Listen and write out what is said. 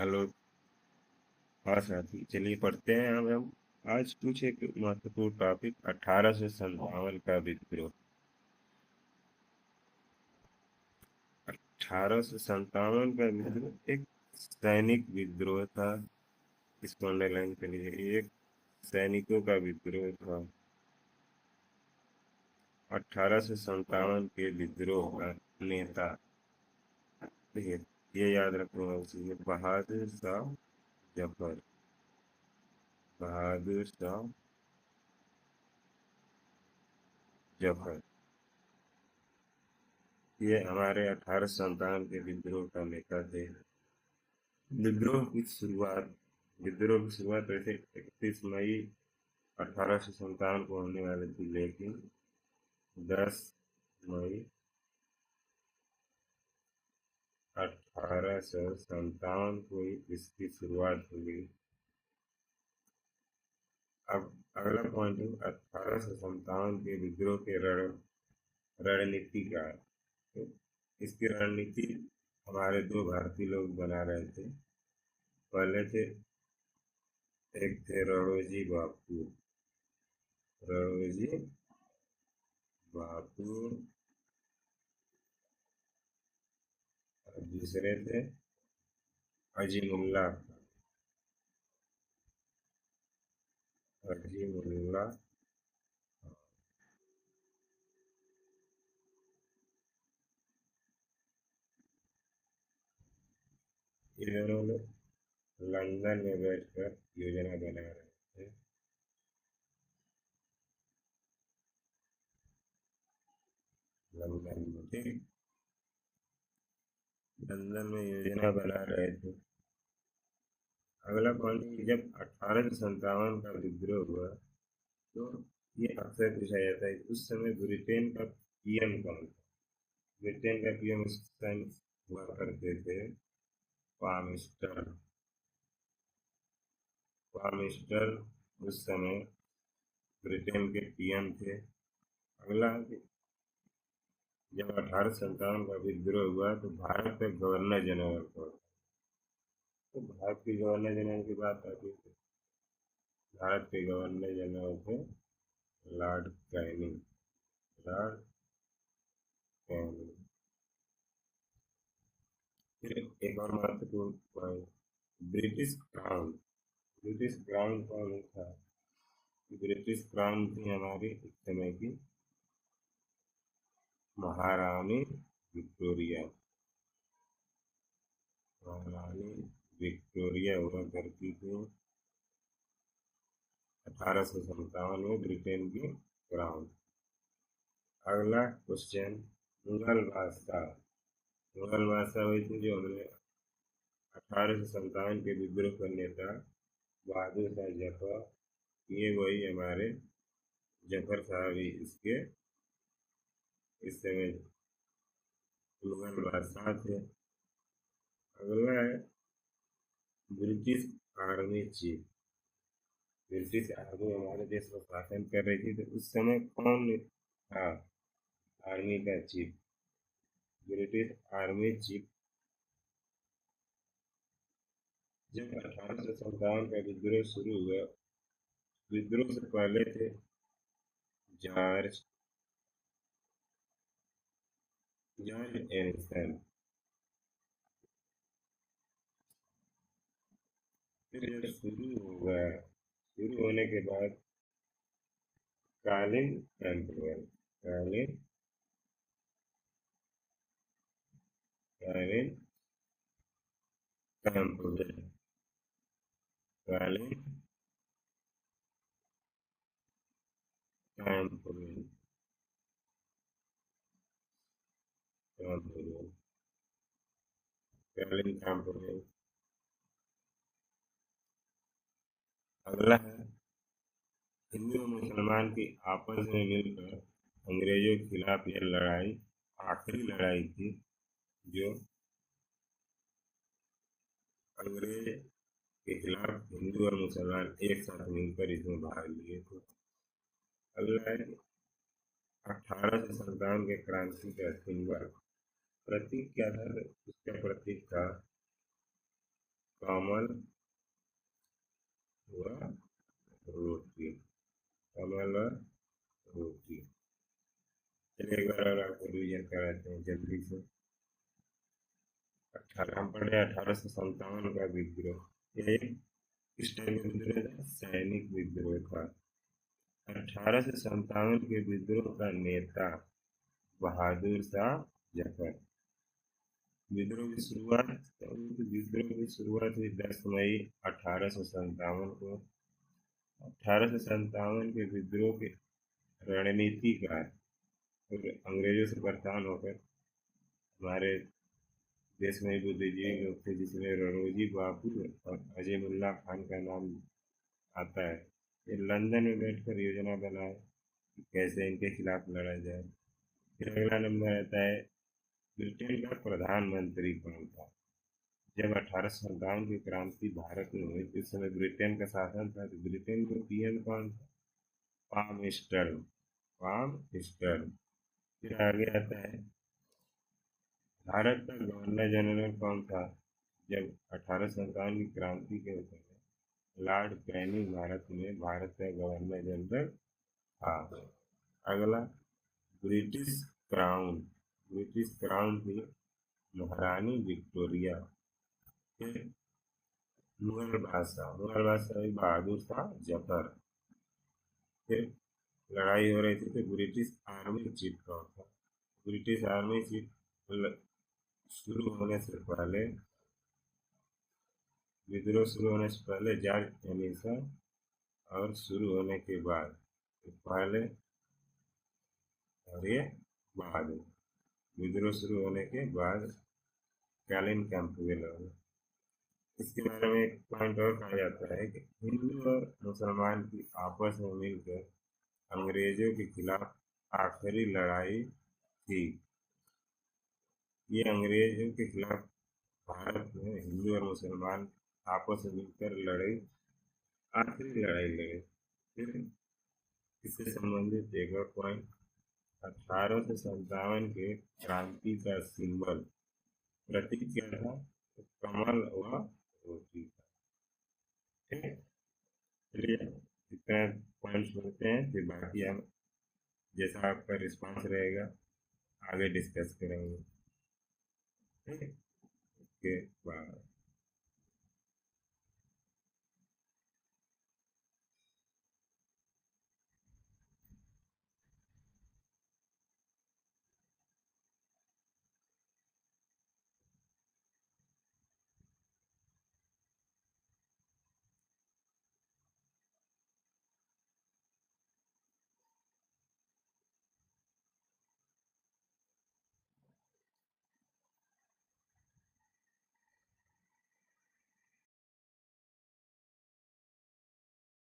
Hello. हाँ साथी, चलिए पढ़ते हैं। हम आज कुछ एक महत्वपूर्ण टॉपिक 1857 का विद्रोह। 1857 का विद्रोह एक सैनिक विद्रोह था। इसको अंडरलाइन कर लीजिए, एक सैनिकों का विद्रोह था। 1857 के विद्रोह का नेता, देखिए, ये याद रखना चाहिए, बहादुर शाह जफर। बहादुर शाह जफर, ये हमारे 1857 के विद्रोह का नेता थे। विद्रोह की शुरुआत वैसे 31 मई 1857 को होने वाली थी, लेकिन 10 मई 1857 को ही इसकी शुरुआत हो गई। अब अगला पॉइंट है 1857 के विद्रोह के रणनीति का। तो इसकी रणनीति हमारे दो भारतीय लोग बना रहे थे। पहले थे, एक थे रणोजी बापू। रणोजी बापू। और दूसरे थे अजीमुल्ला। अजीमुल्ला। ये दोनों लोग लंदन में बैठकर योजना बना रहे थे। लंदन में, ठीक, लंदन में योजना बना रहे थे। अगला पॉइंट है कि जब 1857 का विद्रोह हुआ, तो ये अक्सर पूछा जाता है कि उस समय ब्रिटेन का पीएम कौन था। ब्रिटेन का पीएम उस टाइम हुआ करते थे पामिस्टर। पामिस्टर उस समय ब्रिटेन के पीएम थे। अगला, जब 1857 का विद्रोह हुआ तो भारत का गवर्नर जनरल कौन था? तो भारत के गवर्नर जनरल की बात आती है, भारत के गवर्नर जनरल थे लॉर्ड कैनिंग। Lord Canning. फिर एक और महत्वपूर्ण point, British crown. British crown कौन था? ब्रिटिश क्राउन थी हमारी उस समय की महारानी विक्टोरिया। महारानी विक्टोरिया हुआ करती थी 1857 में ब्रिटेन की क्राउन। अगला क्वेश्चन, मुगल बादशाह। मुगल बादशाह वही थे जो हमने 1857 के विद्रोह का नेता बहादुर शाह जफर, ये वही हमारे जफर साहब ही इसके इस समय मुगल बादशाह थे। अगला है British army chief. British army हमारे देश में शासन कर रही थी, तो उस समय कौन था आर्मी का चीफ? British army chief. जब 1857 का विद्रोह शुरू हुआ, विद्रोह से पहले थे जॉर्ज जॉर्ज एनिसन। फिर जब शुरू होने के बाद कालिन कैंपबेल। कालिन कालिन कैंपबेल। कालिन कैंपबेल। कैंपबेल। कालिन कैंपबेल। अगला है हिंदू और मुसलमान की आपस में मिलकर अंग्रेजों के खिलाफ यह लड़ाई, आखिरी लड़ाई थी जो अंग्रेज के खिलाफ हिंदू और मुसलमान एक साथ मिलकर इसमें भाग लिए थे। अगला है 1857 के क्रांति का सिंबल, प्रतीक क्या था? उसका प्रतीक था कमल व रोटी, कमल व रोटी। चलिए एक बार और आपको रिवीजन कराते हैं जल्दी से। हम पढ़े 1857 का विद्रोह। यह एक किस टाइप का विद्रोह था? सैनिक विद्रोह था। 1857 के विद्रोह का नेता बहादुर शाह जफर। विद्रोह की शुरुआत हुई 10 मई 1857 को। 1857 के विद्रोह के रणनीतिकार अंग्रेजों से परेशान होकर हमारे देश में बुद्धिजीवी लोग थे, जिसमें रणोजी बापू और अजयमुल्ला खान का नाम आता है। ये लंदन में बैठकर योजना बनाए कि कैसे इनके खिलाफ लड़ा जाए। फिर अगला नंबर आता है ब्रिटेन का प्रधानमंत्री कौन था? जब 1857 की क्रांति भारत में हुई तो उस समय ब्रिटेन का शासन था, तो ब्रिटेन का पीएम कौन था? Palm stern. फिर आगे आता है भारत का गवर्नर जनरल कौन था? जब 1857 की क्रांति के समय लॉर्ड कैनिंग भारत का गवर्नर जनरल था। अगला ब्रिटिश क्राउन थी महारानी विक्टोरिया। फिर मुगल बादशाह बहादुर शाह जफर। फिर लड़ाई हो रही थी तो ब्रिटिश आर्मी चीफ कौन था? ब्रिटिश आर्मी चीफ शुरू होने से पहले, विद्रोह शुरू होने से पहले जॉर्ज एनिसन, और शुरू होने के बाद पहले और ये बाद, विद्रोह शुरू होने के बाद कैलिन कैंपबेल। इसके बारे में एक पॉइंट और कहा जाता है कि हिंदू और मुसलमान की आपस में मिलकर अंग्रेजों के खिलाफ आखिरी लड़ाई थी। ये अंग्रेजों के खिलाफ भारत में हिंदू और मुसलमान आपस में मिलकर आखिरी लड़ाई लड़े। फिर इससे संबंधित एक और पॉइंट, 1857 के क्रांति का सिंबल प्रतीक क्या था? तो कमल व रोटी था। ठीक है, चलिए इतना पॉइंट्स होते हैं, फिर बाकी हम जैसा आपका रिस्पांस रहेगा आगे डिस्कस करेंगे। ठीक है, ओके बाय।